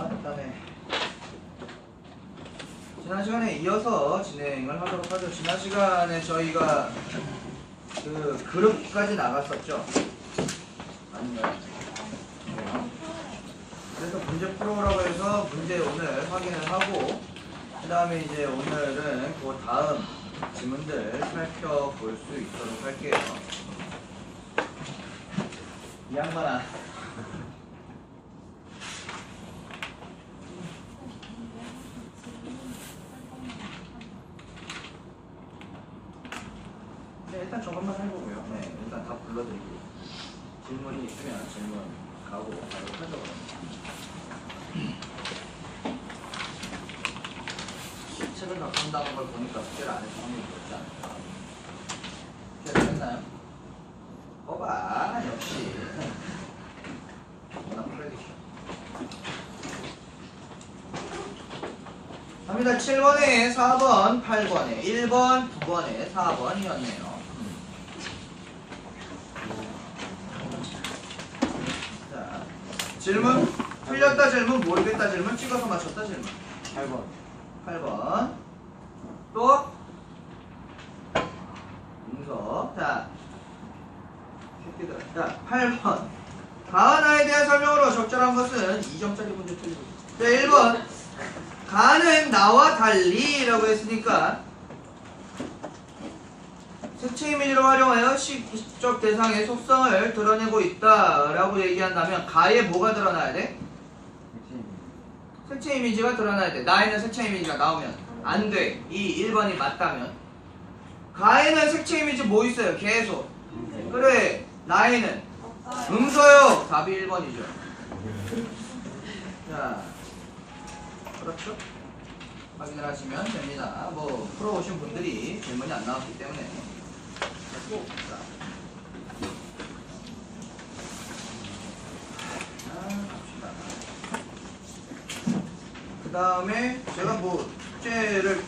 그다음에 지난 시간에 이어서 진행을 하도록 하죠. 지난 시간에 저희가 그 그룹까지 나갔었죠. 아닌가요? 그래서 문제 풀어오라고 해서 문제 오늘 확인을 하고 그 다음에 이제 오늘은 그 다음 지문들 살펴볼 수 있도록 할게요. 이 양반아. 네, 일단 저것만 해보고요. 네, 일단 다 불러드리고 질문이 있으면 질문 가고 바로 하죠. 책을 다 본다는 걸 보니까 숙제를 안 해서 확률이 높지 않을까. 숙제를 했나요? 거봐, 역시. 워낙 프레디션. 갑니다. 7번에 4번, 8번에 1번, 9번에 4번이었네요. 자, 질문, 틀렸다 질문, 모르겠다 질문, 찍어서 맞췄다 질문. 8번. 또 문서. 자, 새끼들. 자, 8번. 가은아에 대한 설명으로 적절한 것은 2점짜리 문제 틀리고. 자, 1번. 가는 나와 달리 라고 했으니까 색채 이미지를 활용하여 시적 대상의 속성을 드러내고 있다 라고 얘기한다면 가에 뭐가 드러나야 돼? 색채 이미지가 드러나야 돼. 나에는 색채 이미지가 나오면 안 돼. 이 1번이 맞다면. 가에는 색채 이미지 뭐 있어요? 계속. 그래. 나에는 음소요. 답이 1번이죠. 자, 그렇죠? 확인을 하시면 됩니다. 뭐 풀어오신 분들이 질문이 안 나왔기 때문에. 그 다음에 제가 뭐 숙제를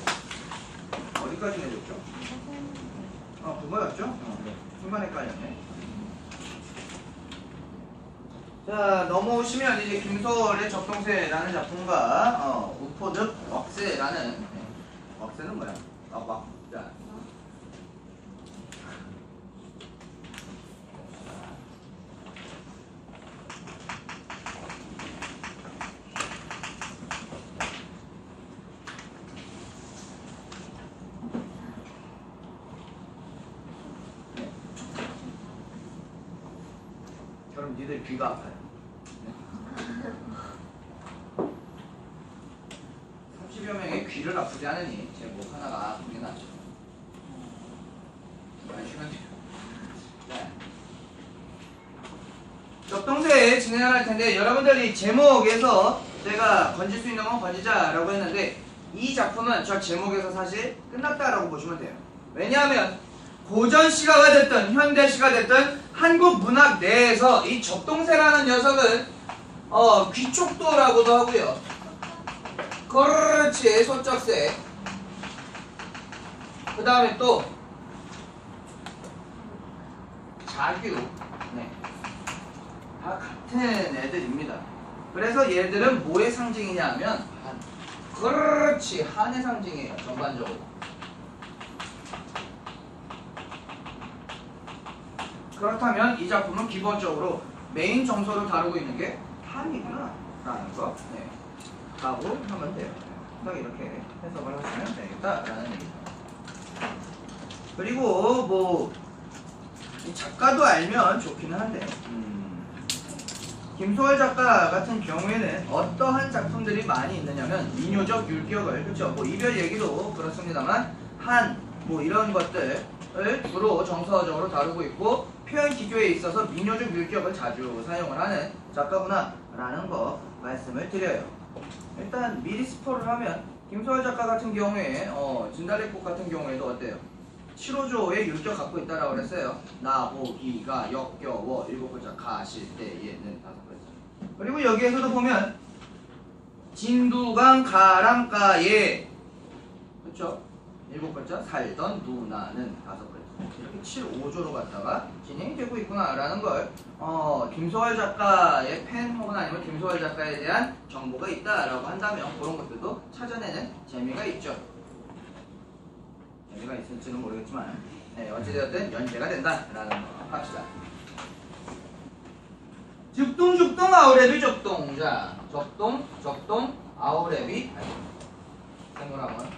어디까지 내줬죠? 9번이었죠? 중간에 헷갈렸네. 자, 넘어오시면 이제 김소월의 적동세라는 작품과 우포득 왁세라는 왁세는 뭐야? 자. 그럼 니들 귀가 아파요. 30여 명의 귀를 아프지 않으니 제 목 하나가 아프게 나죠. 많이 쉬면 돼요. 네. 적동세 진행을 할 텐데 여러분들이 제목에서 제가 건질 수 있는 건 건지자라고 했는데 이 작품은 저 제목에서 사실 끝났다라고 보시면 돼요. 왜냐하면 고전 시가가 됐든 현대 시가 됐든 한국 문학 내에서 이 적동세라는 녀석은 귀족도라고도 하고요. 그렇지, 소쩍세. 그 다음에 또 자규. 네. 다 같은 애들입니다. 그래서 얘들은 뭐의 상징이냐 하면 한. 그렇지, 한의 상징이에요. 전반적으로. 그렇다면 이 작품은 기본적으로 메인 정서로 다루고 있는 게 한이구나 라는 거 네. 하고 하면 돼요. 딱 이렇게 해석을 하시면 되겠다라는 얘기죠. 그리고 뭐 이 작가도 알면 좋기는 한데 김소월 작가 같은 경우에는 어떠한 작품들이 많이 있느냐면 민요적 율격을 그렇죠. 뭐 이별 얘기도 그렇습니다만 한 뭐 이런 것들을 주로 정서적으로 다루고 있고 표현 기교에 있어서 민요적 율격을 자주 사용을 하는 작가구나 라는 거 말씀을 드려요. 일단 미리 스포를 하면 김소월 작가 같은 경우에 진달래꽃 같은 경우에도 어때요? 7호조의 율격 갖고 있다라고 그랬어요. 나보기가 역겨워 7글자 가실 때에는 5글자. 그리고 여기에서도 보면 진두강 가랑가에 그렇죠? 7글자 살던 누나는 5글자. 이렇게 7,5조로 갔다가 진행이 되고 있구나라는 걸 김소월 작가의 펜 혹은 아니면 김소월 작가에 대한 정보가 있다라고 한다면 그런 것들도 찾아내는 재미가 있죠. 재미가 있을지는 모르겠지만 네, 어찌되었든 연재가 된다라는 거 합시다. 적동 아우레비 적동. 자, 적동 아우레비 생각하면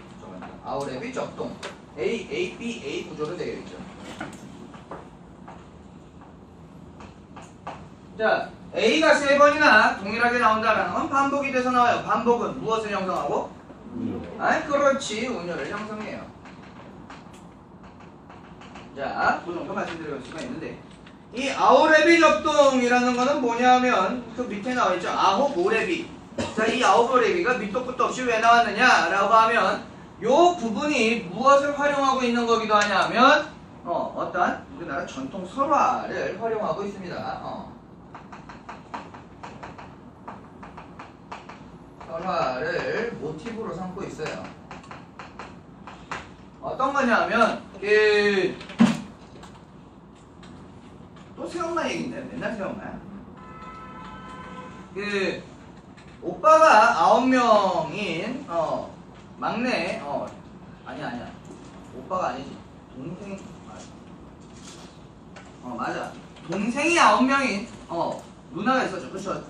아우레비 적동 A, B, A 구조로 되어 있죠. 자, A가 3번이나 동일하게 나온다는 건 반복이 돼서 나와요. 반복은 무엇을 형성하고? 그렇지, 운율을 형성해요. 자, 그 정도 말씀드릴 수가 있는데 이 아오레비 적동이라는 거는 뭐냐면 그 밑에 나와있죠. 아홉 오레비. 자, 이 아홉 오레비가 밑도 끝도 없이 왜 나왔느냐라고 하면 요 부분이 무엇을 활용하고 있는 거기도 하냐면 어떤 우리나라 전통 설화를 활용하고 있습니다. 설화를 모티브로 삼고 있어요. 어떤 거냐면 또 새엄마 얘기인데 맨날 새엄마야. 오빠가 9명인 막내 아니야 오빠가 아니지 동생 맞아 동생이 9명인 누나가 있었죠. 그쵸?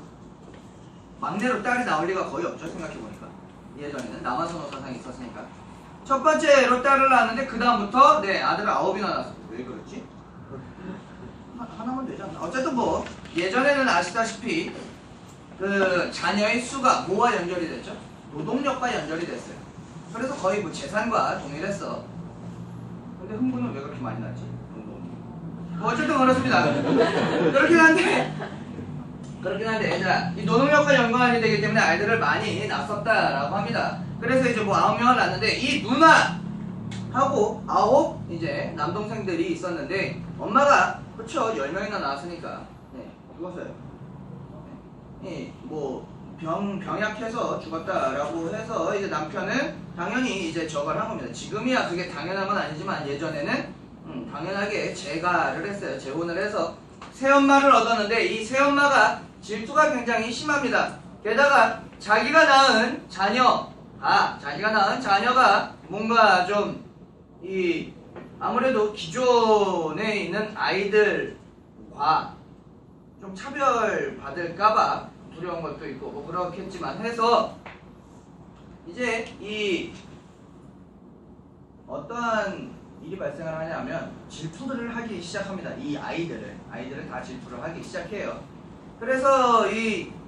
막내로 딸이 나올 리가 거의 없죠. 생각해보니까 예전에는 남아선호 사상이 있었으니까 첫 번째로 딸을 낳았는데 그 다음부터 아들을 9이나 낳았어. 왜 그렇지? 하나만 되지 않나? 어쨌든 뭐 예전에는 아시다시피 그 자녀의 수가 뭐와 연결이 됐죠? 노동력과 연결이 됐어요. 그래서 거의 뭐 재산과 동일했어. 근데 흥부는 왜 그렇게 많이 났지? 뭐 어쨌든 그렇습니다. 그렇긴 한데 자, 이 노동력과 연관이 되기 때문에 아이들을 많이 낳았었다라고 합니다. 그래서 이제 뭐 9명을 낳았는데 이 누나하고 9 이제 남동생들이 있었는데 엄마가 그쵸 10명이나 낳았으니까 그것을 뭐 병약해서 죽었다라고 해서 이제 남편은 당연히 이제 저걸 한 겁니다. 지금이야 그게 당연한 건 아니지만 예전에는 당연하게 재가를 했어요. 재혼을 해서 새엄마를 얻었는데 이 새엄마가 질투가 굉장히 심합니다. 게다가 자기가 낳은 자녀가 뭔가 좀 아무래도 기존에 있는 아이들과 좀 차별받을까봐 두려운 것도 있고 뭐 그렇겠지만 해서 이제 이 어떠한 일이 발생을 하냐면 질투를 하기 시작합니다. 이 아이들을 다 질투를 하기 시작해요. 그래서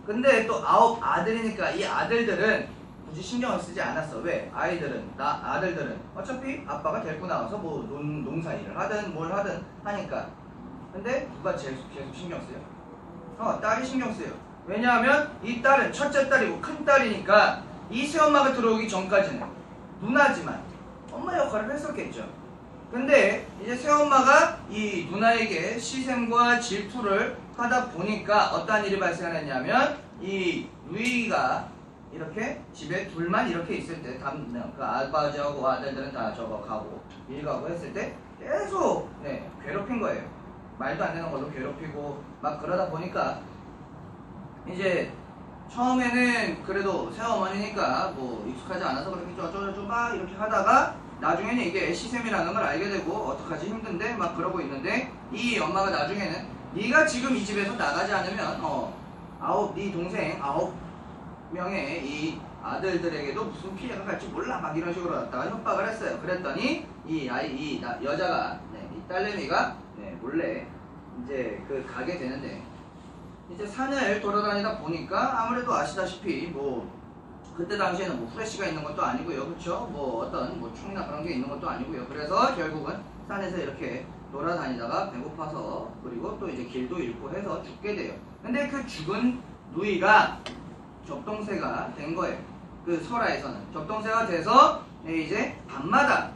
근데 또 9 아들이니까 이 아들들은 굳이 신경을 쓰지 않았어. 왜? 아들들은 어차피 아빠가 데리고 나와서 뭐 농사일을 하든 뭘 하든 하니까. 근데 누가 계속 신경 쓰여? 딸이 신경 쓰여. 왜냐하면 이 딸은 첫째 딸이고 큰 딸이니까 이 새엄마가 들어오기 전까지는 누나지만 엄마 역할을 했었겠죠. 근데 이제 새엄마가 이 누나에게 시샘과 질투를 하다 보니까 어떠한 일이 발생했냐면 이 누이가 이렇게 집에 둘만 이렇게 있을 때 그 아버지하고 아들들은 다 저거 가고 일 가고 했을 때 계속 괴롭힌 거예요. 말도 안 되는 걸로 괴롭히고 막 그러다 보니까 이제 처음에는 그래도 새어머니니까 뭐 익숙하지 않아서 그렇게 저저저 막 이렇게 하다가 나중에는 이게 시샘이라는 걸 알게 되고 어떡하지 힘든데 막 그러고 있는데 이 엄마가 나중에는 네가 지금 이 집에서 나가지 않으면 네 동생 9명의 이 아들들에게도 무슨 피해가 갈지 몰라 막 이런 식으로 갖다가 협박을 했어요. 그랬더니 이 여자가 이 딸내미가 몰래 이제 가게 되는데 이제 산을 돌아다니다 보니까 아무래도 아시다시피 뭐 그때 당시에는 뭐 후레쉬가 있는 것도 아니고요. 그쵸? 뭐 어떤 뭐 총이나 그런 게 있는 것도 아니고요. 그래서 결국은 산에서 이렇게 돌아다니다가 배고파서 그리고 또 이제 길도 잃고 해서 죽게 돼요. 근데 그 죽은 누이가 접동새가 된 거예요. 그 설화에서는 접동새가 돼서 이제 밤마다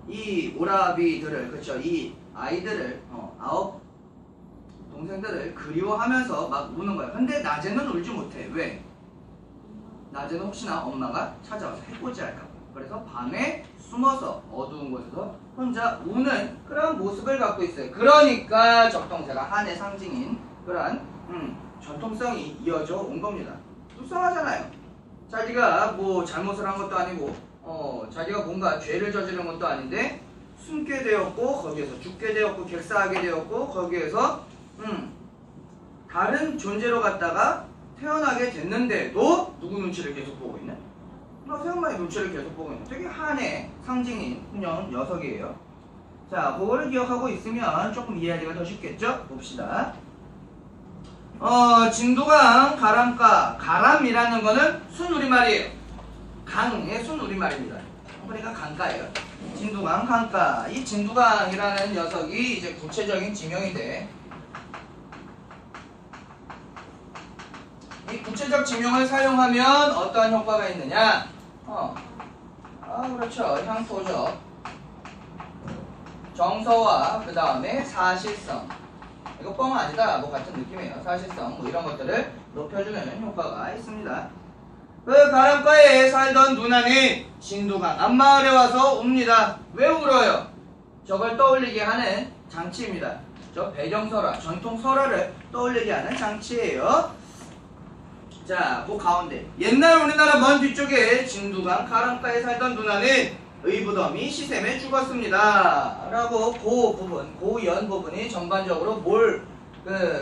이 오라비들을 그쵸? 이 아이들을 9 동생들을 그리워하면서 막 우는 거예요. 근데 낮에는 울지 못해. 왜? 낮에는 혹시나 엄마가 찾아와서 해코지 할까봐. 그래서 밤에 숨어서 어두운 곳에서 혼자 우는 그런 모습을 갖고 있어요. 그러니까 적동사가 한의 상징인 그러한 전통성이 이어져 온 겁니다. 불쌍하잖아요. 자기가 뭐 잘못을 한 것도 아니고 자기가 뭔가 죄를 저지른 것도 아닌데 숨게 되었고 거기에서 죽게 되었고 객사하게 되었고 거기에서 다른 존재로 갔다가 태어나게 됐는데도 누구 눈치를 계속 보고 있는? 새엄마의 눈치를 계속 보고 있는 되게 한의 상징인 훈연 녀석이에요. 자, 그거를 기억하고 있으면 조금 이해하기가 더 쉽겠죠? 봅시다. 진두강 가람가, 가람이라는 거는 순우리말이에요. 강의 순우리말입니다. 그러니까 강가예요. 진두강, 강가. 이 진두강이라는 녀석이 이제 구체적인 지명인데, 이 구체적 지명을 사용하면 어떠한 효과가 있느냐? 그렇죠. 향토적, 정서와 그 다음에 사실성. 이거 뻥 아니다. 뭐 같은 느낌이에요. 사실성, 뭐 이런 것들을 높여주는 효과가 있습니다. 그 가람가에 살던 누나는 진두강 앞마을에 와서 웁니다. 왜 울어요? 저걸 떠올리게 하는 장치입니다. 저 배경설화, 전통설화를 떠올리게 하는 장치예요. 자, 그 가운데 옛날 우리나라 먼 뒤쪽에 진두강 가람가에 살던 누나는 의부더미 시샘에 죽었습니다. 라고 그 부분, 그 연 부분이 전반적으로 뭘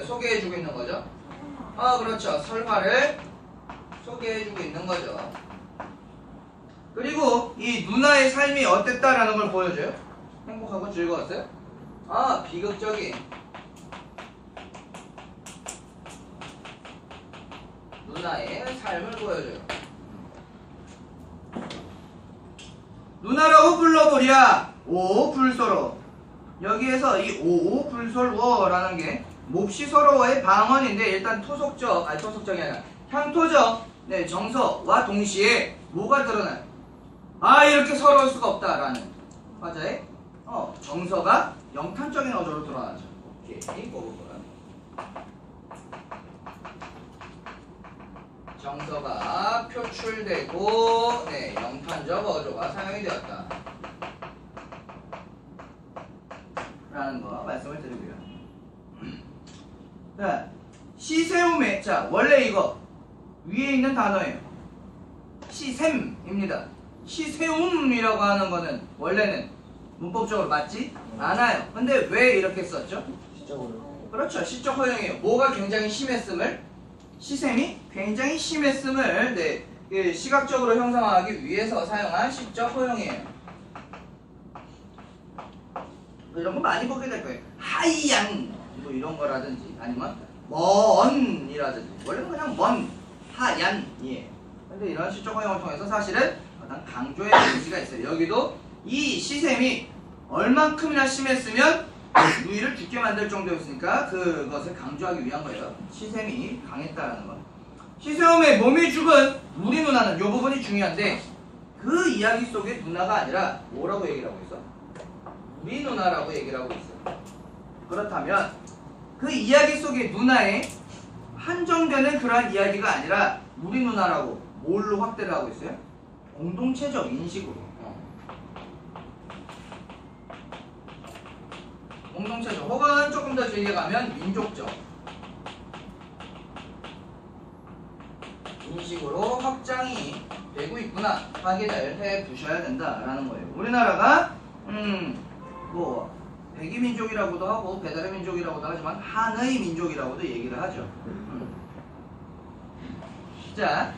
소개해주고 있는 거죠? 그렇죠. 설화를 소개해주고 있는 거죠. 그리고 이 누나의 삶이 어땠다라는 걸 보여줘요. 행복하고 즐거웠어요? 비극적인 누나의 삶을 보여줘요. 누나라고 불러보랴 오불서로. 여기에서 이 오불설워라는 게 몹시 서러워의 방언인데 일단 토속적이 아니라 향토적 정서와 동시에 뭐가 드러나요? 이렇게 서러울 수가 없다라는 화자의 정서가 영탄적인 어조로 드러나죠. 오케이, 그 부분. 정서가 표출되고 영탄적 어조가 사용이 되었다 라는 거 말씀을 드리고요. 자, 시세움의, 자, 원래 이거 위에 있는 단어예요. 시샘입니다. 시세움이라고 하는 거는 원래는 문법적으로 맞지 않아요. 근데 왜 이렇게 썼죠? 그렇죠. 시적 허용이에요. 뭐가 굉장히 심했음을, 시샘이 굉장히 심했음을 시각적으로 형상화하기 위해서 사용한 시적 허용이에요. 이런 거 많이 보게 될 거예요. 하얀 뭐 이런 거라든지 아니면 먼이라든지 원래는 그냥 먼, 하얀이에요. 근데 이런 시적 허용을 통해서 사실은 어떤 강조의 의지가 있어요. 여기도 이 시샘이 얼만큼이나 심했으면 누이를 죽게 만들 정도였으니까 그것을 강조하기 위한 거예요. 시샘이 강했다라는 거. 시세움의 몸이 죽은 우리 누나는 이 부분이 중요한데 그 이야기 속에 누나가 아니라 뭐라고 얘기를 하고 있어? 우리 누나라고 얘기를 하고 있어. 그렇다면 그 이야기 속에 누나에 한정되는 그러한 이야기가 아니라 우리 누나라고 뭘로 확대를 하고 있어요? 공동체적 인식으로. 공동체적 혹은 조금 더 길게 가면 민족적 인식으로 확장이 되고 있구나 확인을 해 두셔야 된다라는 거예요. 우리나라가 뭐 백이민족이라고도 하고 배달의 민족이라고도 하지만 한의 민족이라고도 얘기를 하죠. 자,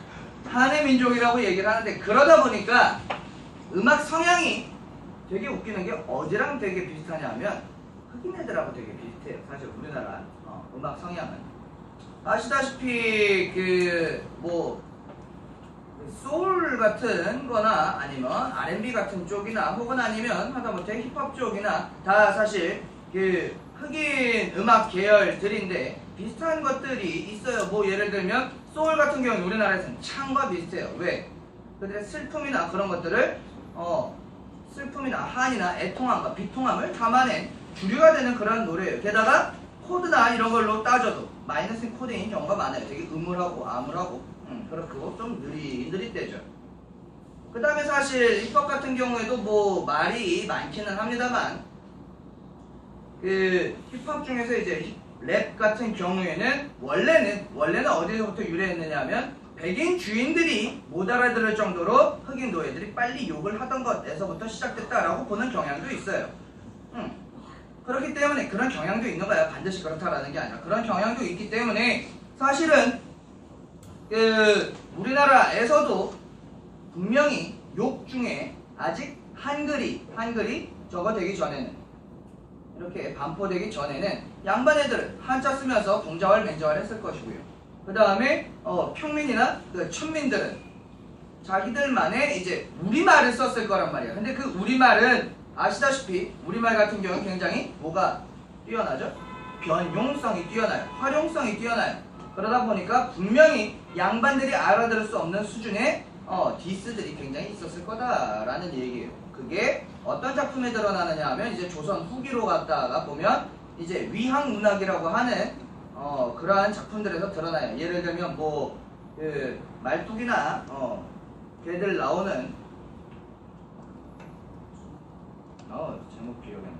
한의 민족이라고 얘기를 하는데 그러다 보니까 음악 성향이 되게 웃기는 게 어디랑 되게 비슷하냐면 흑인 애들하고 되게 비슷해요. 사실 우리나라 음악 성향은 아시다시피 뭐 소울 같은 거나 아니면 R&B 같은 쪽이나 혹은 아니면 하다못해 힙합 쪽이나 다 사실 흑인 음악 계열들인데 비슷한 것들이 있어요. 뭐 예를 들면 소울 같은 경우는 우리나라에서는 창과 비슷해요. 왜? 그들의 슬픔이나 그런 것들을 슬픔이나 한이나 애통함과 비통함을 담아낸 주류가 되는 그런 노래예요. 게다가 코드나 이런 걸로 따져도 마이너스인 코드인 경우가 많아요. 되게 음울하고 암울하고 그렇고 좀 느릿느릿되죠. 그 다음에 사실 입법 같은 경우에도 뭐 말이 많기는 합니다만 그 힙합 중에서 이제 랩 같은 경우에는 원래는 어디서부터 유래했느냐 하면 백인 주인들이 못 알아들을 정도로 흑인 노예들이 빨리 욕을 하던 것에서부터 시작됐다라고 보는 경향도 있어요. 그렇기 때문에 그런 경향도 있는 거야. 반드시 그렇다라는 게 아니라 그런 경향도 있기 때문에 사실은 그 우리나라에서도 분명히 욕 중에 아직 한글이 적어되기 전에는 이렇게 반포되기 전에는 양반 애들은 한자 쓰면서 공자왈 맹자왈 했을 것이고요. 그 다음에 평민이나 그 천민들은 자기들만의 이제 우리말을 썼을 거란 말이에요. 근데 그 우리말은 아시다시피 우리말 같은 경우는 굉장히 뭐가 뛰어나죠? 변용성이 뛰어나요. 활용성이 뛰어나요. 그러다 보니까 분명히 양반들이 알아들을 수 없는 수준의 디스들이 굉장히 있었을 거다라는 얘기예요. 그게 어떤 작품에 드러나느냐 하면 이제 조선 후기로 갔다가 보면 이제 위학문학이라고 하는 그러한 작품들에서 드러나요. 예를 들면 뭐 그 말뚝이나 걔들 나오는 제목 기억이 안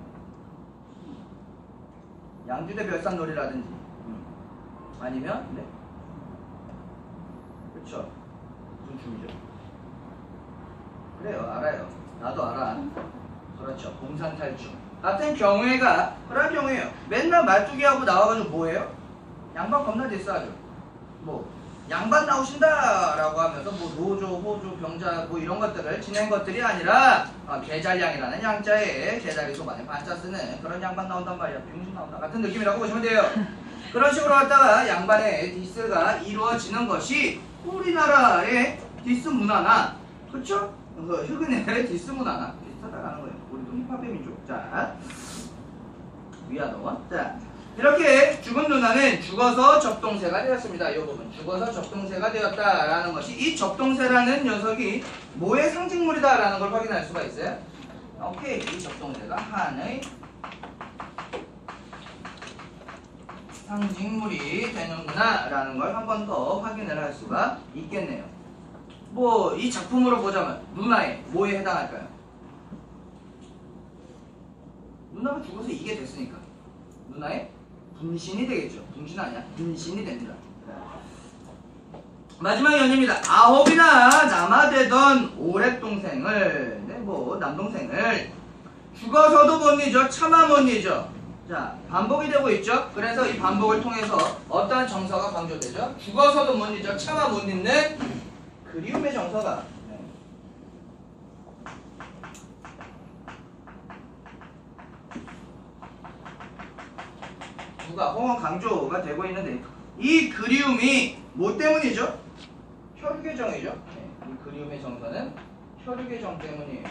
나. 양주대 별산놀이라든지 아니면 네? 그렇죠. 무슨 춤이죠? 그래요, 알아요. 나도 알아. 그렇죠. 공산탈춤 같은 경우에가 그런 경우에요. 맨날 말뚝이하고 나와가지고 뭐해요? 양반 겁나 디스하죠. 뭐 양반 나오신다라고 하면서 뭐 노조, 호조, 병자 뭐 이런 것들을 지낸 것들이 아니라 개잘량이라는 양자에 개자리 소반에 반자 쓰는 그런 양반 나온단 말이야. 병신 나온다 같은 느낌이라고 보시면 돼요. 그런 식으로 갖다가 양반의 디스가 이루어지는 것이 우리나라의 디스 문화나 그쵸? 흑인의 디스 문화나 비슷하다라는 거예요. 우리도 힙합의 민족. 자, 위아더. 자, 이렇게 죽은 누나는 죽어서 접동새가 되었습니다. 이 부분 죽어서 접동새가 되었다라는 것이 이 접동새라는 녀석이 뭐의 상징물이다라는 걸 확인할 수가 있어요. 오케이, 이 접동새가 한의 상징물이 되는구나라는 걸 한 번 더 확인을 할 수가 있겠네요. 뭐 이 작품으로 보자면 누나의 뭐에 해당할까요? 누나가 죽어서 이게 됐으니까 누나의 분신이 되겠죠. 분신 아니야? 분신이 됩니다. 마지막 연입니다. 아홉이나 남아되던 오랫동생을 뭐 남동생을 죽어서도 못 잊어 차마 못 잊어. 자, 반복이 되고 있죠. 그래서 이 반복을 통해서 어떠한 정서가 강조되죠? 죽어서도 못 잊어 차마 못 잊는 그리움의 정서가 홍어 강조가 되고 있는데 이 그리움이 뭐 때문이죠? 혈육의 정이죠. 이 그리움의 정서는 혈육의 정 때문이에요.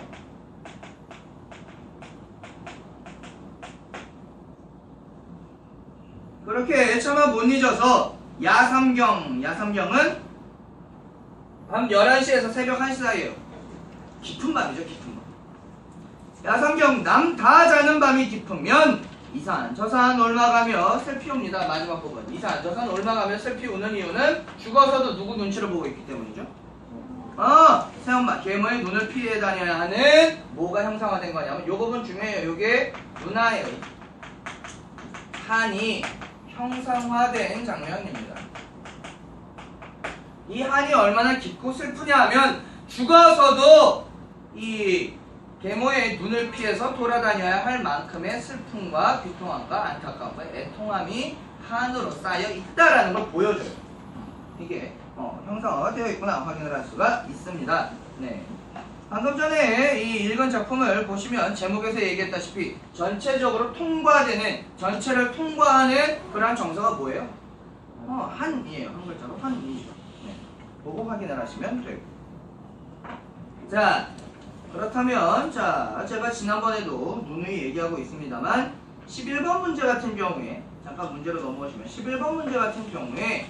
그렇게 차마 못 잊어서 야삼경은 밤 11시에서 새벽 1시 사이에요. 깊은 밤이죠. 깊은 밤. 야삼경 남 다 자는 밤이 깊으면 이산 저산 올라가며 슬피 웁니다. 마지막 부분. 이산 저산 올라가며 슬피 우는 이유는 죽어서도 누구 눈치를 보고 있기 때문이죠. 새엄마 계모의 눈을 피해 다녀야 하는 뭐가 형상화된 거냐면 요 부분 중요해요. 요게 누나의 한이 형상화된 장면입니다. 이 한이 얼마나 깊고 슬프냐 하면 죽어서도 이 계모의 눈을 피해서 돌아다녀야 할 만큼의 슬픔과 비통함과 안타까움과 애통함이 한으로 쌓여 있다라는 걸 보여줘요. 이게 형상화가 되어 있구나 확인을 할 수가 있습니다. 네. 방금 전에 이 읽은 작품을 보시면 제목에서 얘기했다시피 전체적으로 통과되는 전체를 통과하는 그러한 정서가 뭐예요? 한이에요. 한 글자로 한이죠. 네. 보고 확인을 하시면 되고. 자. 그렇다면 제가 지난번에도 누누이 얘기하고 있습니다만 11번 문제 같은 경우에 잠깐 문제로 넘어오시면 11번 문제 같은 경우에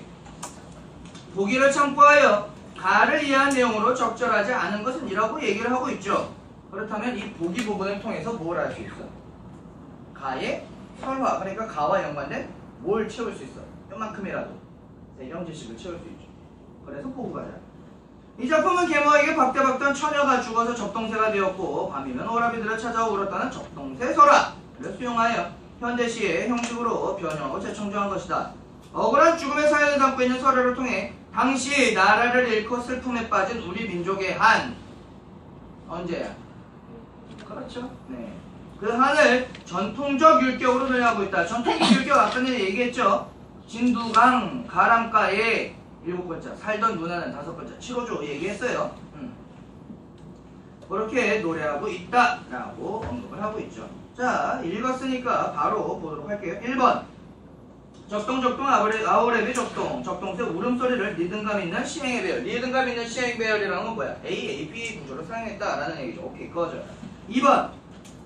보기를 참고하여 가를 이해한 내용으로 적절하지 않은 것은 이라고 얘기를 하고 있죠. 그렇다면 이 보기 부분을 통해서 뭘 알 수 있어? 가의 설화, 그러니까 가와 연관된 뭘 채울 수 있어? 요만큼이라도 세경 지식을 채울 수 있죠. 그래서 보고 가자. 이 작품은 계모에게 박대박던 처녀가 죽어서 접동새가 되었고 밤이면 오라비들을 찾아와 울었다는 접동새 설화를 수용하여 현대시의 형식으로 변형하고 재청조한 것이다. 억울한 죽음의 사연을 담고 있는 설화를 통해 당시 나라를 잃고 슬픔에 빠진 우리 민족의 한 언제야? 그렇죠. 네. 그 한을 전통적 율격으로 변형하고 있다. 전통적 율격 아까 전에 얘기했죠. 진두강 가람가에 7글자, 살던 누나는 5글자, 7호조 얘기했어요. 그렇게 노래하고 있다라고 언급을 하고 있죠. 자, 읽었으니까 바로 보도록 할게요. 1번 적동 아우랩의 적동새 울음소리를 리듬감 있는 시행의 배열. 리듬감 있는 시행 배열이라는 건 뭐야? AAP 구조로 사용했다라는 얘기죠. 오케이, 꺼져. 2번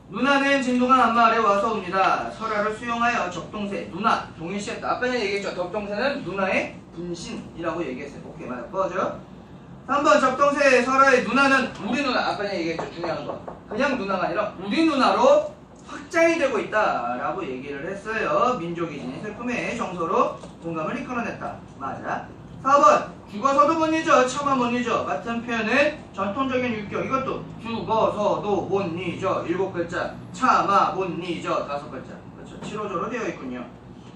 누나는 진도강 앞마을에 와서 옵니다. 설화를 수용하여 적동새, 누나, 동일시했다. 아까 전에 얘기했죠. 적동새는 누나의 분신이라고 얘기했어요. 오케이, 맞아. 꺼져. 3번 적동새 설화의 누나는 우리 누나. 아까 전에 얘기했죠. 중요한 거. 그냥 누나가 아니라 우리 누나로 확장이 되고 있다라고 얘기를 했어요. 민족이 지닌 슬픔의 정서로 공감을 이끌어냈다. 맞아. 4번 죽어서도 못 잊어, 차마 못 잊어 같은 표현은 전통적인 율격. 이것도 죽어서도 못 잊어 7글자, 차마 못 잊어 5글자. 그렇죠. 7호조로 되어 있군요.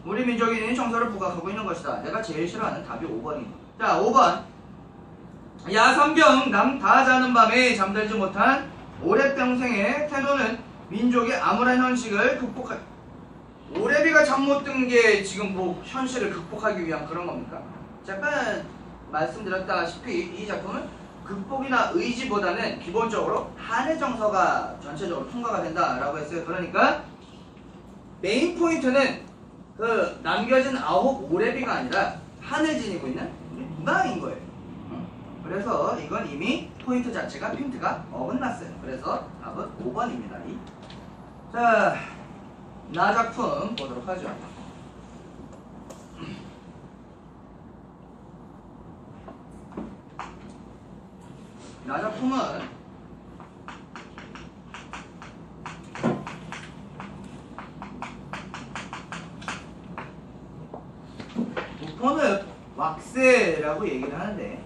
우리 민족이 지닌 정서를 부각하고 있는 것이다. 내가 제일 싫어하는 답이 5번입니다. 자, 5번 야삼병 남 다 자는 밤에 잠들지 못한 오랫병생의 태도는 민족의 암울한 현실을 극복할. 오래비가 잠 못 든 게 지금 뭐 현실을 극복하기 위한 그런 겁니까? 잠깐 말씀드렸다시피 이 작품은 극복이나 의지보다는 기본적으로 한의 정서가 전체적으로 통과가 된다라고 했어요. 그러니까 메인 포인트는 그 남겨진 9 오래비가 아니라 한을 지니고 있는 누나인 거예요. 그래서 이건 이미 포인트 자체가 핀트가 어긋났어요. 그래서 답은 5번입니다. 자, 나 작품 보도록 하죠. 나 작품은 우폰은 왁스라고 얘기를 하는데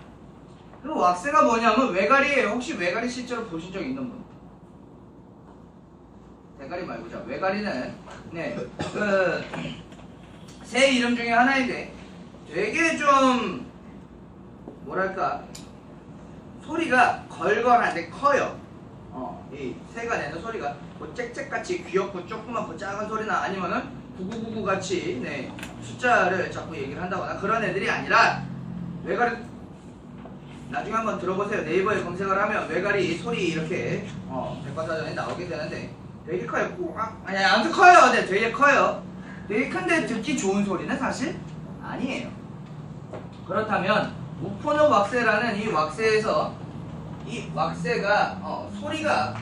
그 왁스가 뭐냐면 외가리예요. 혹시 외가리 실제로 보신 적 있는 분? 대가리 말고 자, 외가리는 네, 그 새 이름 중에 하나인데 되게 좀 뭐랄까 소리가 걸걸한데 커요. 이 새가 내는 소리가 뭐 짹짹같이 귀엽고 조그맣고 작은 소리나 아니면은 9999 같이 네, 숫자를 자꾸 얘기를 한다거나 그런 애들이 아니라 외가리 나중에 한번 들어보세요. 네이버에 검색을 하면 외가리 소리 이렇게 백과사전에 나오게 되는데 되게 커요. 아니 아무튼 커요. 네, 되게 커요. 되게 큰데 듣기 좋은 소리는 사실 아니에요. 그렇다면 우포노 왁세라는 이 왁세에서 이 왁세가 소리가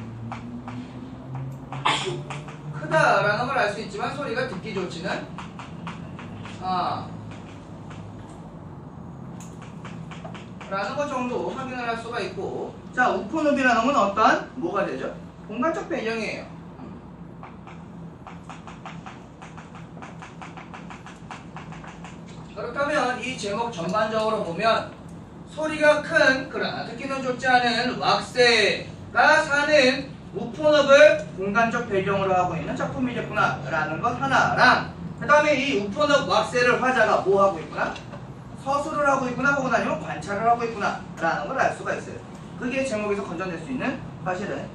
크다라는 걸 알 수 있지만 소리가 듣기 좋지는 라는 것 정도 확인을 할 수가 있고, 자, 우포늪이라는 건 어떠한 뭐가 되죠? 공간적 배경이에요. 그렇다면 이 제목 전반적으로 보면 소리가 큰 그러나 듣기는 좋지 않은 왁세가 사는 우포늪을 공간적 배경으로 하고 있는 작품이겠구나 라는 것 하나랑, 그 다음에 이 우포늪 왁세를 화자가 뭐 하고 있구나? 서술을 하고 있구나 혹은 아니면 관찰을 하고 있구나 라는 걸 알 수가 있어요. 그게 제목에서 건져낼 수 있는 사실은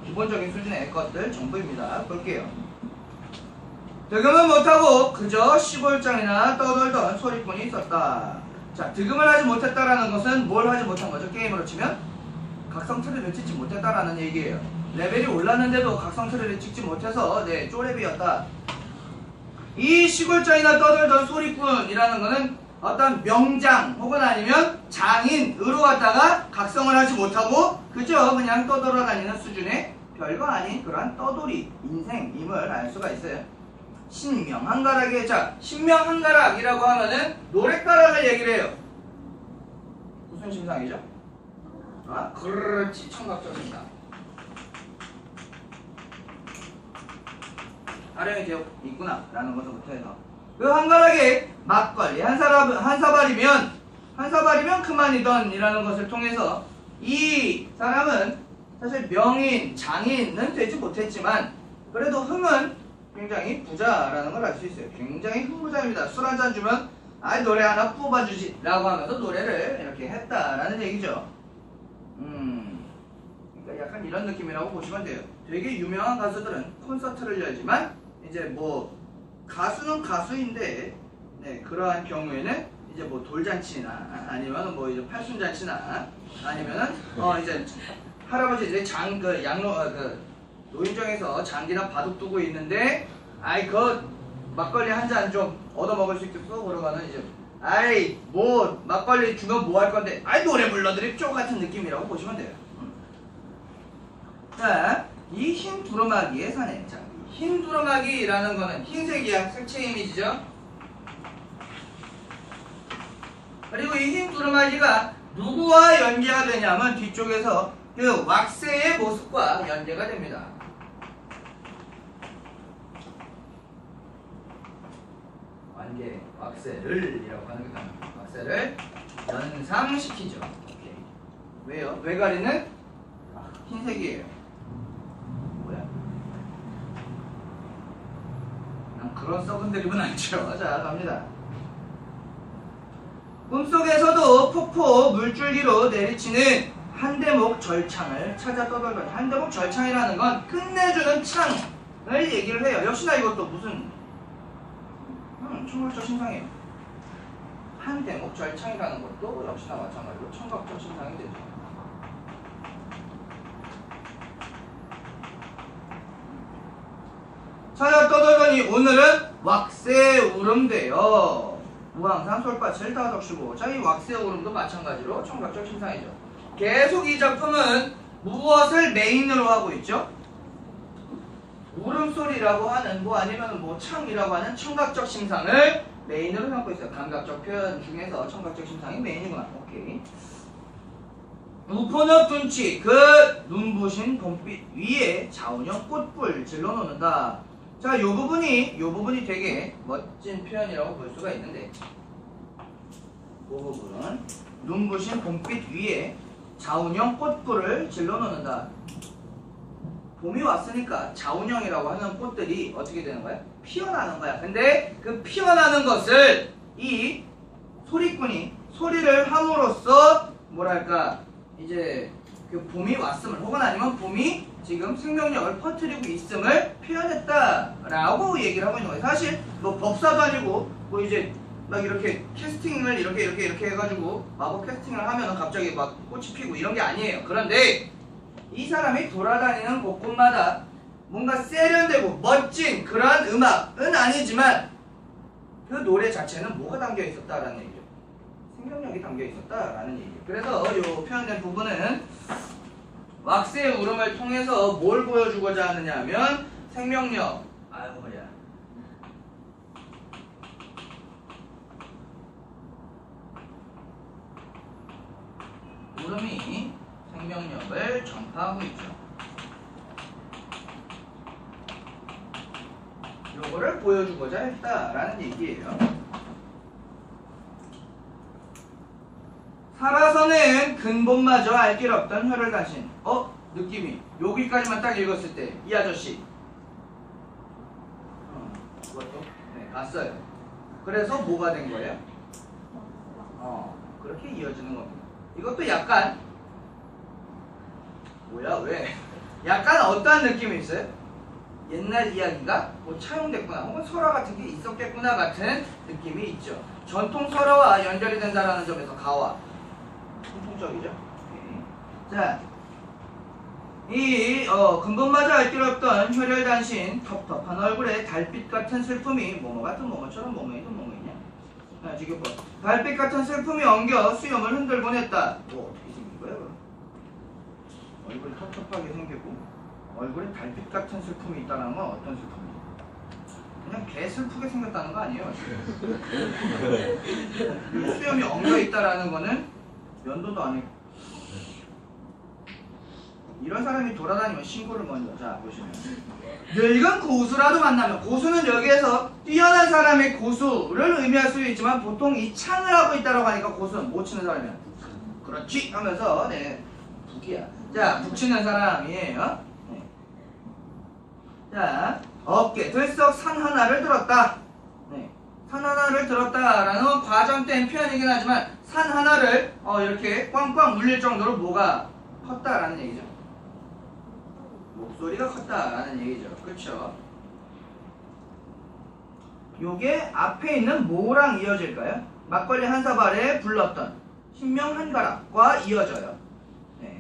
기본적인 수준의 것들 전부입니다. 볼게요. 득음은 못하고 그저 시골장이나 떠돌던 소리뿐이 있었다. 자, 득음을 하지 못했다라는 것은 뭘 하지 못한 거죠? 게임으로 치면 각성 트리를 찍지 못했다라는 얘기예요. 레벨이 올랐는데도 각성 트리를 찍지 못해서 네, 쪼렙이었다. 이 시골장이나 떠돌던 소리꾼이라는 거는 어떤 명장 혹은 아니면 장인으로 갔다가 각성을 하지 못하고 그저 그냥 떠돌아다니는 수준의 별거 아닌 그러한 떠돌이 인생임을 알 수가 있어요. 신명한가락의, 자, 신명한가락이라고 하면은 노랫가락을 얘기를 해요. 무슨 심상이죠? 그렇지, 청각적입니다. 아령이 되어 있구나 라는 것부터 해서 그 한가락에 막걸리 한 사발이면 한사발이면 그만이던이라는 것을 통해서 이 사람은 사실 명인, 장인은 되지 못했지만 그래도 흥은 굉장히 부자라는 걸 알 수 있어요. 굉장히 흥부자입니다. 술 한잔 주면 노래 하나 뽑아주지 라고 하면서 노래를 이렇게 했다라는 얘기죠. 그러니까 약간 이런 느낌이라고 보시면 돼요. 되게 유명한 가수들은 콘서트를 열지만 이제 뭐 가수는 가수인데 네, 그러한 경우에는 이제 뭐 돌잔치나 아니면 뭐 이제 팔순잔치나 아니면은 이제 할아버지 이제 노인정에서 장기나 바둑 두고 있는데 그 막걸리 한 잔 좀 얻어 먹을 수 있겠어? 그러면은 이제 뭐 막걸리 주면 뭐 할 건데 노래 불러드립쇼 같은 느낌이라고 보시면 돼요. 자, 이 흰 두루마기의 사내. 자, 흰 두루마기라는 거는 흰색이야. 색채 이미지죠. 그리고 이 흰 두루마기가 누구와 연계가 되냐면 뒤쪽에서 그 왁새의 모습과 연계가 됩니다. 왁새를 이라고 하는 게 답니다. 왁새를 연상시키죠. 오케이. 왜요? 외가리는 흰색이에요. 뭐야? 그런 썩은 드립은 아니죠. 자, 갑니다. 꿈속에서도 폭포 물줄기로 내리치는 한대목 절창을 찾아 떠돌던 한대목 절창이라는 건 끝내주는 창을 얘기를 해요. 역시나 이것도 무슨 청각적 신상이에요. 한대목 절창이라는 것도 역시나 마찬가지로 청각적 신상이 되죠. 찾아 떠돌더니 오늘은 왁새 울음대요. 우왕산 솔밭을 다 적시고. 자, 이 왁새 울음도 마찬가지로 청각적 신상이죠. 계속 이 작품은 무엇을 메인으로 하고 있죠? 울음소리라고 하는 아니면 창이라고 하는 청각적 심상을 메인으로 삼고 있어요. 감각적 표현 중에서 청각적 심상이 메인이구나. 오케이. 우포늪 둔치 그 눈부신 봄빛 위에 자운형 꽃불 질러 놓는다. 자, 요 부분이 되게 멋진 표현이라고 볼 수가 있는데, 그 부분은 눈부신 봄빛 위에 자운형 꽃불을 질러 놓는다. 봄이 왔으니까 자운형이라고 하는 꽃들이 어떻게 되는 거야? 피어나는 거야. 근데 그 피어나는 것을 이 소리꾼이 소리를 함으로써 뭐랄까 이제 그 봄이 왔음을 혹은 아니면 봄이 지금 생명력을 퍼뜨리고 있음을 표현했다라고 얘기를 하고 있는 거예요. 사실 뭐 법사도 아니고 뭐 이제 막 이렇게 캐스팅을 이렇게 해가지고 마법 캐스팅을 하면 갑자기 막 꽃이 피고 이런 게 아니에요. 그런데 이 사람이 돌아다니는 곳곳마다 뭔가 세련되고 멋진 그러한 음악은 아니지만 그 노래 자체는 뭐가 담겨 있었다라는 얘기죠. 생명력이 담겨 있었다라는 얘기죠. 그래서 이 표현된 부분은 왁스의 울음을 통해서 뭘 보여주고자 하느냐 하면 생명력, 울음이 생명력을 전파하고 있죠. 요거를 보여주고자 했다라는 얘기예요. 살아서는 근본마저 알 길 없던 혈혈단신. 느낌이 여기까지만 딱 읽었을 때 이 아저씨 그것도 봤어요. 그래서 뭐가 된 거예요? 그렇게 이어지는 겁니다. 이것도 약간 왜? 약간 어떠한 느낌이 있어요? 옛날 이야기가 뭐 차용됐구나 혹은 설화 같은 게 있었겠구나 같은 느낌이 있죠. 전통 설화와 연결이 된다는 점에서 가와 공통적이죠. 자, 이 근본마저 알 길 없던 혈혈단신 텁텁한 얼굴에 달빛 같은 슬픔이 뭐뭐 같은 뭐뭐처럼 뭐뭐이든 뭐뭐이냐. 지금 달빛 같은 슬픔이 엉겨 수염을 흔들곤 했다. 어떻게 생긴 거야 그럼? 얼굴이 텁텁하게 생기고 얼굴에 달빛 같은 슬픔이 있다는 건 어떤 슬픔이에요? 그냥 개 슬프게 생겼다는 거 아니에요? 수염이 엉겨 있다라는 거는 면도도 안 했고 이런 사람이 돌아다니면 신고를 먼저. 자, 보시면 늙은 고수라도 만나면, 고수는 여기에서 뛰어난 사람의 고수를 의미할 수 있지만 보통 이 창을 하고 있다고 하니까 고수는 못 치는 사람이야. 그렇지 하면서 네, 북이야. 자, 북 치는 사람이에요. 네. 자, 어깨 들썩 산 하나를 들었다. 네. 산 하나를 들었다라는 건 과장된 표현이긴 하지만 산 하나를 이렇게 꽝꽝 울릴 정도로 뭐가 컸다라는 얘기죠. 목소리가 컸다라는 얘기죠. 그렇죠? 요게 앞에 있는 뭐랑 이어질까요? 막걸리 한 사발에 불렀던 신명 한 가락과 이어져요. 네,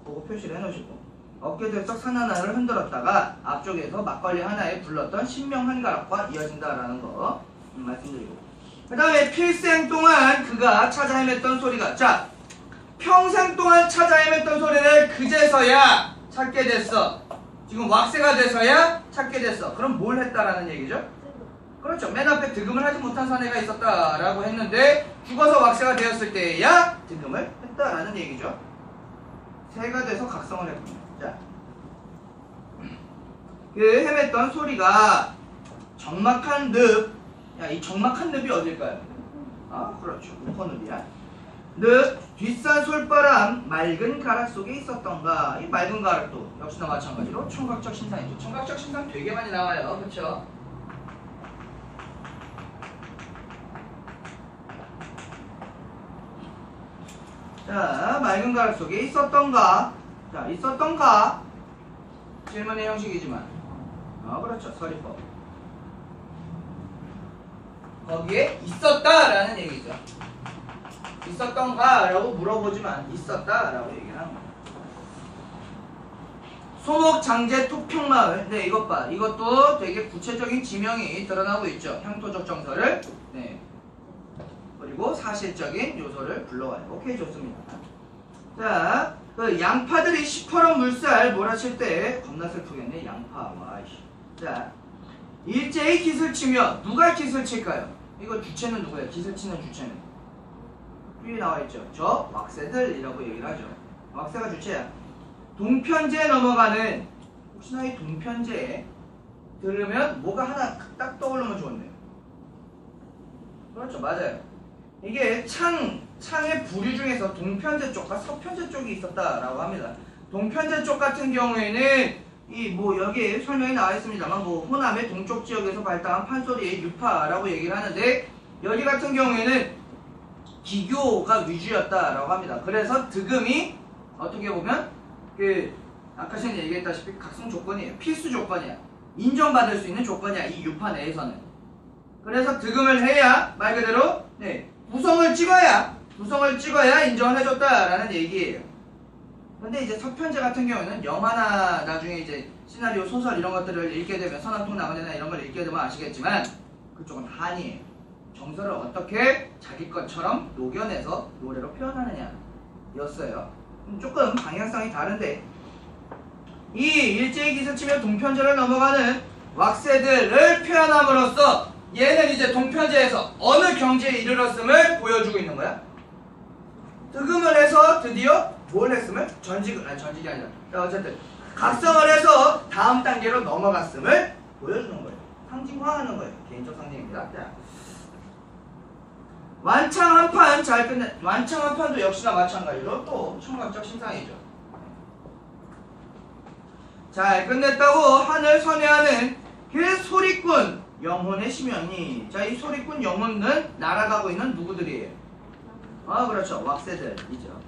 그거 표시를 해놓으시고 어깨 들썩 산 하나를 흔들었다가 앞쪽에서 막걸리 하나에 불렀던 신명 한 가락과 이어진다라는 거 말씀드리고, 그 다음에 필생 동안 그가 찾아 헤맸던 소리가, 자, 평생 동안 찾아 헤맸던 소리를 그제서야 찾게 됐어. 지금 왁세가 돼서야 찾게 됐어. 그럼 뭘 했다라는 얘기죠? 그렇죠. 맨 앞에 득음을 하지 못한 사내가 있었다라고 했는데 죽어서 왁세가 되었을 때야 득음을 했다라는 얘기죠. 새가 돼서 각성을 했군요. 자, 그 헤맸던 소리가 적막한 늪. 야, 이 적막한 늪이 어딜까요? 아, 그렇죠. 우퍼늪이야. 늪, 뒷산 솔바람, 맑은 가락 속에 있었던가. 이 맑은 가락도 역시나 마찬가지로 청각적 신상이죠. 청각적 신상 되게 많이 나와요. 그렇죠? 자, 맑은 가락 속에 있었던가. 자, 있었던가. 질문의 형식이지만. 그렇죠. 서리법. 거기에 있었다라는 얘기죠. 있었던가? 라고 물어보지만 있었다라고 얘기를 하는 거예요. 소목 장제 토평마을. 네, 이것 봐. 이것도 되게 구체적인 지명이 드러나고 있죠. 향토적 정서를. 네. 그리고 사실적인 요소를 불러와요. 오케이, 좋습니다. 자, 그 양파들이 시퍼런 물살 몰아칠 때 겁나 슬프겠네. 양파. 와, 자, 일제히 기술 치며 누가 기술 칠까요? 이거 주체는 누구예요? 기술 치는 주체는 위에 나와있죠. 저 왁세들이라고 얘기를 하죠. 왁세가 주체야. 동편제에 넘어가는, 혹시나 이 동편제에 들으면 뭐가 하나 딱 떠오르면 좋은데요. 그렇죠. 맞아요. 이게 창의 부류 중에서 동편제 쪽과 서편제 쪽이 있었다라고 합니다. 동편제 쪽 같은 경우에는 이 뭐 여기에 설명이 나와 있습니다만 뭐 호남의 동쪽 지역에서 발달한 판소리의 유파라고 얘기를 하는데, 여기 같은 경우에는 기교가 위주였다라고 합니다. 그래서 득음이 어떻게 보면 그 아까 전에 얘기했다시피 각성 조건이에요. 필수 조건이야. 인정받을 수 있는 조건이야. 이 유파 내에서는. 그래서 득음을 해야 말 그대로 네, 구성을 찍어야 인정을 해줬다라는 얘기예요. 근데 이제 서편제 같은 경우는 영화나 나중에 이제 시나리오 소설 이런 것들을 읽게 되면, 서남통 나무새나 이런 걸 읽게 되면 아시겠지만 그쪽은 한이에요. 정서를 어떻게 자기 것처럼 녹여내서 노래로 표현하느냐 였어요. 조금 방향성이 다른데, 이 일제히 기술치며 동편제를 넘어가는 왁세들을 표현함으로써 얘는 이제 동편제에서 어느 경지에 이르렀음을 보여주고 있는 거야. 득음을 해서 드디어 뭘 했음을? 전직이 아니라 어쨌든 각성을 해서 다음 단계로 넘어갔음을 보여주는 거예요. 상징화하는 거예요. 개인적 상징입니다. 자, 완창 한 판 잘 끝낸, 완창 한 판도 역시나 마찬가지로 또 청각적 신상이죠. 잘 끝냈다고 하늘 선회하는 그 소리꾼 영혼의 심연이. 자, 이 소리꾼 영혼은 날아가고 있는 누구들이에요? 그렇죠. 왁세들이죠.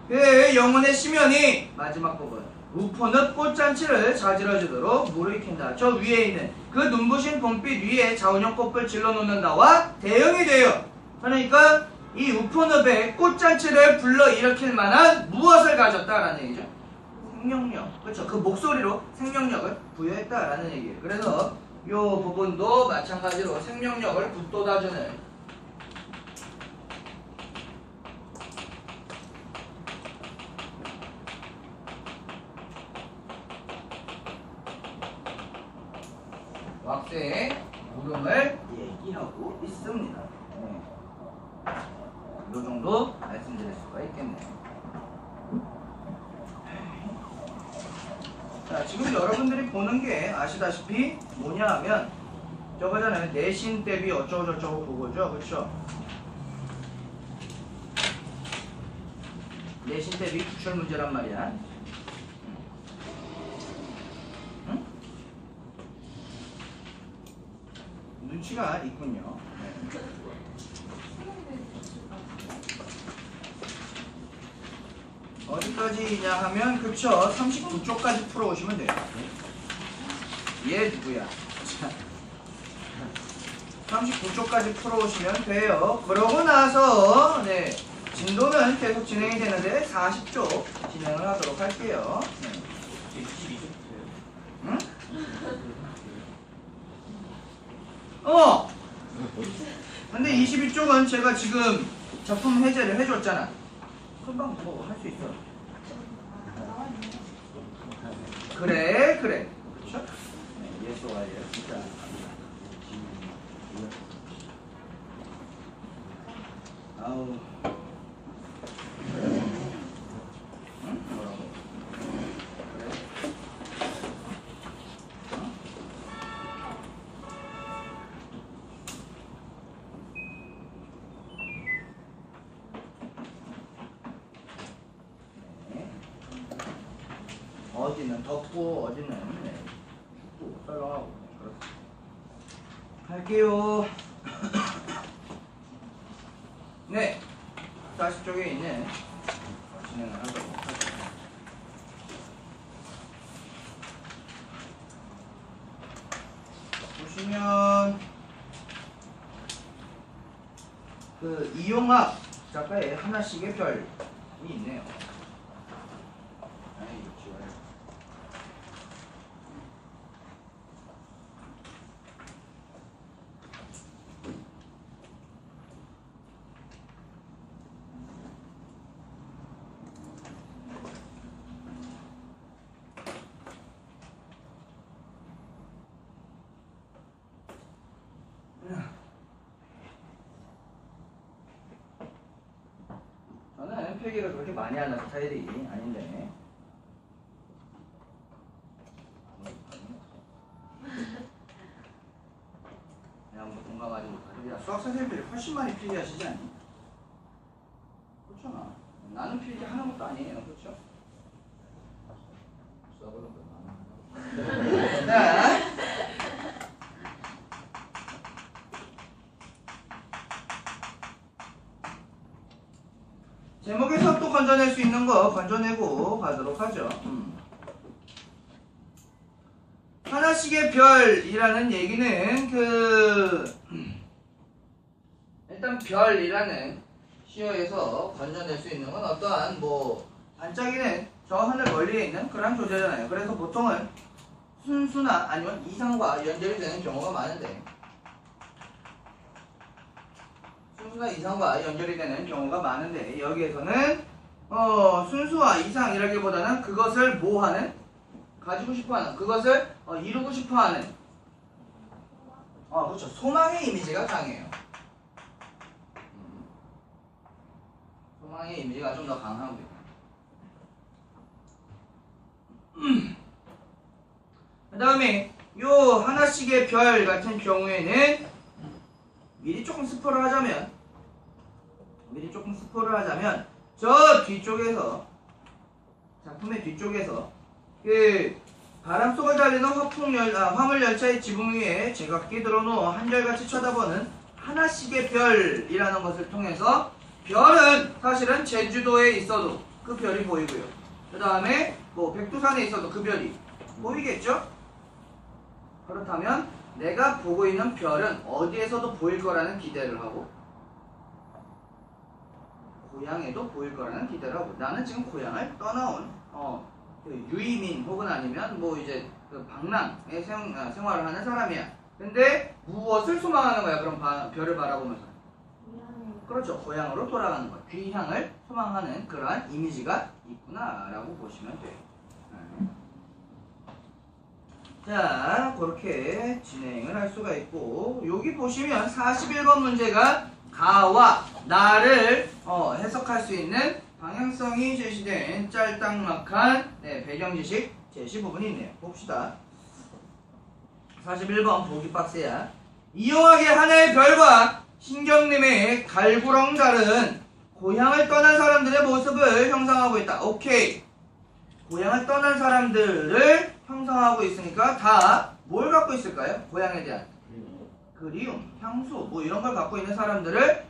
그 영혼의 심연이 마지막 부분 우포늪 꽃잔치를 자지러지도록 물을 익힌다. 저 위에 있는 그 눈부신 봄빛 위에 자운형 꽃을 질러놓는다와 대응이 돼요. 그러니까 이 우포늪에 꽃잔치를 불러일으킬 만한 무엇을 가졌다라는 얘기죠. 생명력. 그렇죠. 그 목소리로 생명력을 부여했다라는 얘기예요. 그래서 이 부분도 마찬가지로 생명력을 북돋아주는 왁세의 물음을 얘기하고 있습니다. 네. 이 정도 말씀드릴 수가 있겠네요. 자, 지금 여러분들이 보는 게 아시다시피 뭐냐 하면 저거잖아요. 내신 대비 어쩌고 저쩌고 그거죠. 그렇죠? 내신 대비 기출 문제란 말이야. 응? 눈치가 있군요. 네. 어디까지냐 하면 그쵸, 39쪽까지 풀어오시면 돼요. 얘 누구야? 39쪽까지 풀어오시면 돼요. 그러고 나서 네, 진도는 계속 진행이 되는데 40쪽 진행을 하도록 할게요. 네. 22쪽 응? 근데 22쪽은 제가 지금 작품 해제를 해줬잖아. 금방 뭐 할 수 있어. 그래. 그렇죠? 네, 예스 와이어 진짜. 아우. 응? 뭐라고? 그래. 네. 어디는 덥고 어디는 네. 춥고 썰렁하고 그렇습니다. 할게요. 네, 40쪽에 있는 진행을 하도록 하겠습니다. 보시면 그 이용학 작가의 하나씩의 별이 있네요. 저는 필기를 그렇게 많이 하는 스타일이 아닌데 내가 뭐 공감하지 못하지. 야, 수학 선생님들이 훨씬 많이 필기하시지 않니? 그렇잖아. 나는 필기 하는 것도 아니에요. 그렇죠? 자, 제목에서 또 건져낼 수 있는 거 건져내고 가도록 하죠. 하나씩의 별이라는 얘기는 일단 별이라는 시어에서 건져낼 수 있는 건 어떠한 뭐 반짝이는 저 하늘 멀리에 있는 그런 존재잖아요. 그래서 보통은 순수나 아니면 이상과 연결이 되는 경우가 많은데 순수나 이상과 연결이 되는 경우가 많은데 여기에서는 순수와 이상이라기보다는 그것을 뭐하는? 가지고 싶어하는, 그것을 이루고 싶어하는 그렇죠. 소망의 이미지가 강해요. 소망의 이미지가 좀 더 강하고요. 그 다음에 요 하나씩의 별 같은 경우에는 미리 조금 스포를 하자면 저 뒤쪽에서 작품의 뒤쪽에서 그 바람 속을 달리는 화물열차의 지붕 위에 제각기 들어놓어 한결같이 쳐다보는 하나씩의 별이라는 것을 통해서 별은 사실은 제주도에 있어도 그 별이 보이고요. 그 다음에 뭐 백두산에 있어도 그 별이 보이겠죠? 그렇다면 내가 보고 있는 별은 어디에서도 보일 거라는 기대를 하고 고향에도 보일 거라는 기대를 하고 나는 지금 고향을 떠나온 그 유이민 혹은 아니면 뭐 이제 그 방랑에 생활을 하는 사람이야. 근데 무엇을 소망하는 거야? 그럼 별을 바라보면서 그렇죠. 고향으로 돌아가는 거야. 귀향을 소망하는 그러한 이미지가 있구나라고 보시면 돼요. 자, 그렇게 진행을 할 수가 있고 여기 보시면 41번 문제가 가와 나를 해석할 수 있는 방향성이 제시된 짤딱막한 배경 지식 제시 부분이 있네요. 봅시다. 41번 보기 박스야. 이용하게 하나의 별과 신경림의 갈구렁달은 고향을 떠난 사람들의 모습을 형상하고 있다. 오케이. 고향을 떠난 사람들을 형상하고 있으니까 다 뭘 갖고 있을까요? 고향에 대한 그리움, 향수 뭐 이런 걸 갖고 있는 사람들을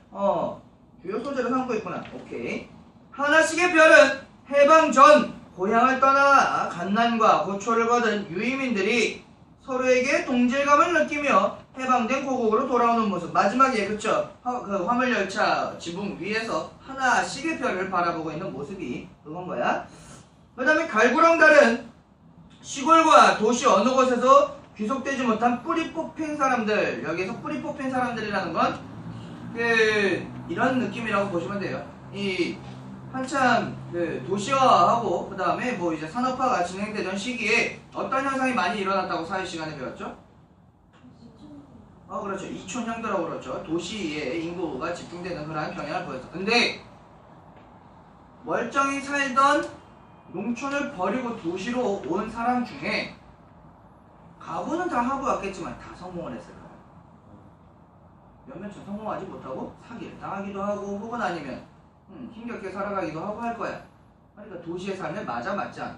주요 소재로 삼고 있구나. 오케이. 하나씩의 별은 해방 전 고향을 떠나 간난과 고초를 거둔 유이민들이 서로에게 동질감을 느끼며 해방된 고국으로 돌아오는 모습. 마지막에 그쵸? 그 화물열차 지붕 위에서 하나씩의 별을 바라보고 있는 모습이 그건 거야. 그 다음에 갈구렁달은 시골과 도시 어느 곳에서 귀속되지 못한 뿌리 뽑힌 사람들. 여기에서 뿌리 뽑힌 사람들이라는 건 이런 느낌이라고 보시면 돼요. 이 한참 도시화하고 그 다음에 뭐 이제 산업화가 진행되던 시기에 어떤 현상이 많이 일어났다고 사회 시간에 배웠죠? 그렇죠. 이촌형도라고 그렇죠. 도시에 인구가 집중되는 그런 경향을 보였어. 근데 멀쩡히 살던 농촌을 버리고 도시로 온 사람 중에 각오는 다 하고 왔겠지만 다 성공을 했을까요? 몇몇은 성공하지 못하고 사기를 당하기도 하고 혹은 아니면 힘겹게 살아가기도 하고 할 거야. 그러니까 도시의 삶에 맞지 않아.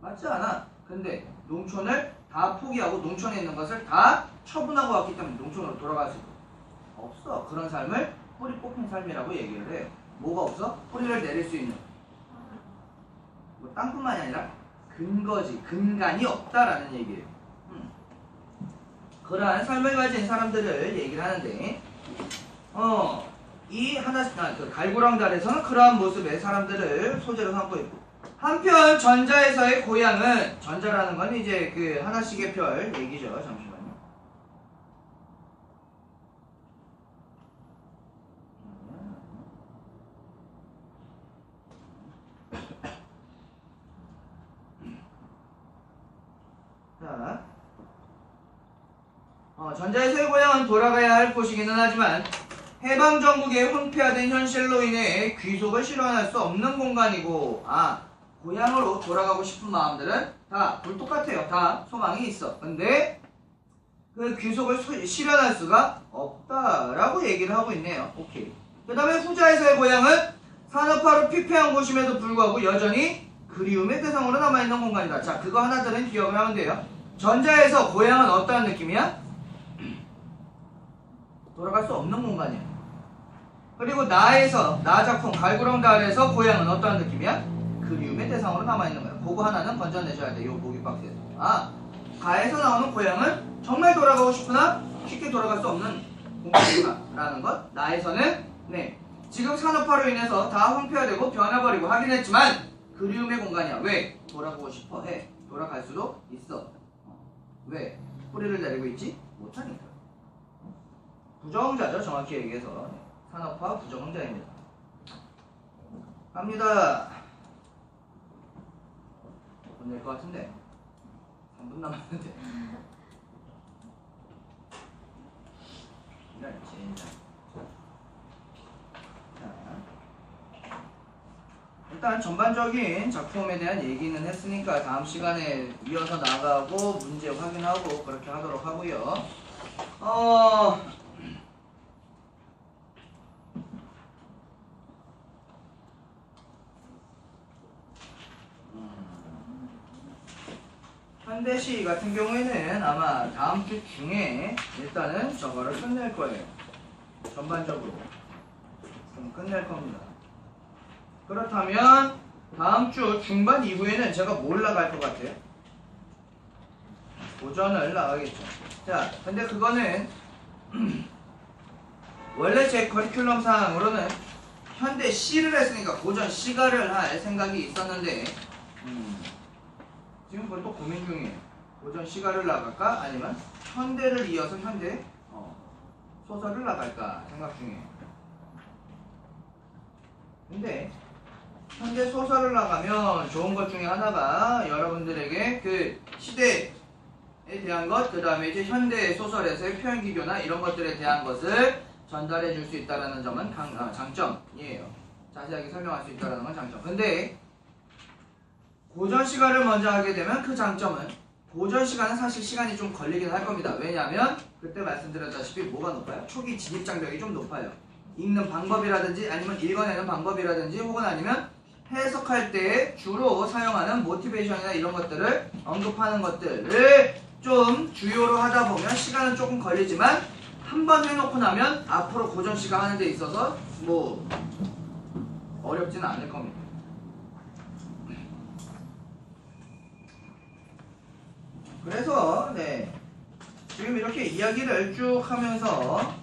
맞지 않아. 근데 농촌을 다 포기하고 농촌에 있는 것을 다 처분하고 왔기 때문에 농촌으로 돌아갈 수 없어. 그런 삶을 뿌리 뽑힌 삶이라고 얘기를 해요. 뭐가 없어? 뿌리를 내릴 수 있는 뭐 땅뿐만이 아니라 근거지, 근간이 없다라는 얘기예요. 그러한 삶을 가진 사람들을 얘기를 하는데 이 그 갈구렁달에서는 그러한 모습의 사람들을 소재로 삼고 있고, 한편 전자에서의 고향은, 전자라는 건 이제 그 하나씩의 별 얘기죠. 잠시만요. 자, 전자에서의 고향은 돌아가야 할 곳이기는 하지만 해방전국의 혼폐화된 현실로 인해 귀속을 실현할 수 없는 공간이고, 고향으로 돌아가고 싶은 마음들은 다 똑같아요. 다 소망이 있어. 근데 그 귀속을 실현할 수가 없다라고 얘기를 하고 있네요. 오케이. 그 다음에 후자에서의 고향은 산업화로 피폐한 곳임에도 불구하고 여전히 그리움의 대상으로 남아있는 공간이다. 자, 그거 하나들은 기억을 하면 돼요. 전자에서 고향은 어떠한 느낌이야? 돌아갈 수 없는 공간이야. 그리고 나 작품 갈구렁달에서 고향은 어떠한 느낌이야? 그리움의 대상으로 남아있는 거야. 그거 하나는 건져내셔야 돼. 요 보기 박스에서. 가에서 나오는 고향은 정말 돌아가고 싶으나 쉽게 돌아갈 수 없는 공간이구나 라는 것. 나에서는 지금 산업화로 인해서 다 혼폐화되고 변해버리고 하긴 했지만 그리움의 공간이야. 왜? 돌아가고 싶어 해. 돌아갈 수도 있어. 왜? 뿌리를 내리고 있지? 못하니까. 부정자죠. 정확히 얘기해서 산업화 부정자입니다. 갑니다. 못 낼 것 같은데 3분 남았는데. 이런 진짜. 일단 전반적인 작품에 대한 얘기는 했으니까 다음 시간에 이어서 나가고 문제 확인하고 그렇게 하도록 하고요. 현대시 같은 경우에는 아마 다음 주 중에 일단은 저거를 끝낼 거예요. 전반적으로 좀 끝낼 겁니다. 그렇다면 다음 주 중반 이후에는 제가 뭘 나갈 것 같아요? 고전을 나가겠죠. 자, 근데 그거는 원래 제 커리큘럼 상으로는 현대 시를 했으니까 고전 시가를 할 생각이 있었는데 지금 그걸 또 고민 중이에요. 고전 시가를 나갈까? 아니면 현대를 이어서 현대 소설을 나갈까 생각 중이에요. 근데 현대 소설을 나가면 좋은 것 중에 하나가 여러분들에게 그 시대에 대한 것, 그 다음에 이제 현대 소설에서의 표현 기교나 이런 것들에 대한 것을 전달해 줄 수 있다는 점은 장점이에요. 자세하게 설명할 수 있다는 건 장점. 근데 고전 시간을 먼저 하게 되면 그 장점은 고전 시간은 사실 시간이 좀 걸리긴 할 겁니다. 왜냐하면 그때 말씀드렸다시피 뭐가 높아요? 초기 진입 장벽이 좀 높아요. 읽는 방법이라든지 아니면 읽어내는 방법이라든지 혹은 아니면 해석할 때 주로 사용하는 모티베이션이나 이런 것들을 언급하는 것들을 좀 주요로 하다 보면 시간은 조금 걸리지만 한 번 해놓고 나면 앞으로 고전 시간 하는 데 있어서 뭐 어렵지는 않을 겁니다. 그래서 네 지금 이렇게 이야기를 쭉 하면서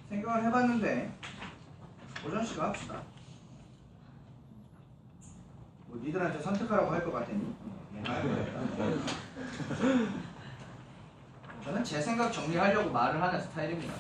생각을 해봤는데 고전 시간 합시다. 뭐 니들한테 선택하라고 할 것 같으니 저는 제 생각 정리하려고 말을 하는 스타일입니다.